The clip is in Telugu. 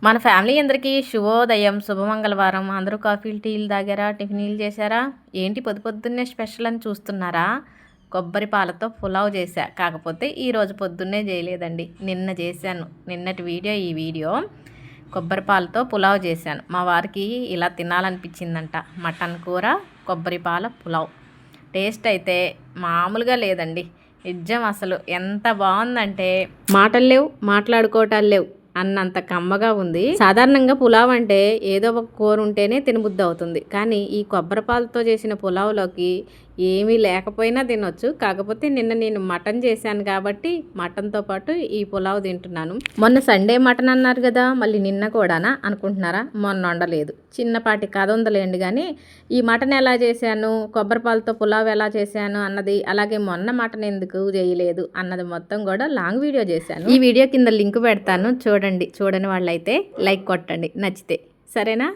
మన ఫ్యామిలీ అందరికీ శుభోదయం, శుభమంగళవారం. అందరూ కాఫీలు టీలు తాగారా, టిఫిన్లు చేశారా? ఏంటి పొద్దున్నే స్పెషల్ అని చూస్తున్నారా? కొబ్బరి పాలతో పులావ్ చేశా. కాకపోతే ఈరోజు పొద్దున్నే చేయలేదండి, నిన్న చేశాను. నిన్నటి వీడియో ఈ వీడియో. కొబ్బరి పాలతో పులావ్ చేశాను. మా వారికి ఇలా తినాలనిపించిందంట. మటన్ కూర, కొబ్బరి పాల పులావ్. టేస్ట్ అయితే మామూలుగా లేదండి. నిజం, అసలు ఎంత బాగుందంటే మాటలు లేవు, మాట్లాడుకోవటాలు లేవు అన్నంత కమ్మగా ఉంది. సాధారణంగా పులావ్ అంటే ఏదో ఒక కూర ఉంటేనే తినబుద్ధి అవుతుంది, కానీ ఈ కొబ్బరి పాలతో చేసిన పులావ్లోకి ఏమీ లేకపోయినా తినొచ్చు. కాకపోతే నిన్న నేను మటన్ చేశాను కాబట్టి మటన్తో పాటు ఈ పులావ్ తింటున్నాను. మొన్న సండే మటన్ అన్నారు కదా, మళ్ళీ నిన్న కూడానా అనుకుంటున్నారా? మొన్న వండలేదు, చిన్నపాటి కథ ఉందలేండి. కానీ ఈ మటన్ ఎలా చేశాను, కొబ్బరి పాలతో పులావ్ ఎలా చేశాను అన్నది, అలాగే మొన్న మటన్ ఎందుకు చేయలేదు అన్నది మొత్తం కూడా లాంగ్ వీడియో చేశాను. ఈ వీడియో కింద లింక్ పెడతాను, చూడండి. చూడని వాళ్ళైతే లైక్ కొట్టండి నచ్చితే, సరేనా?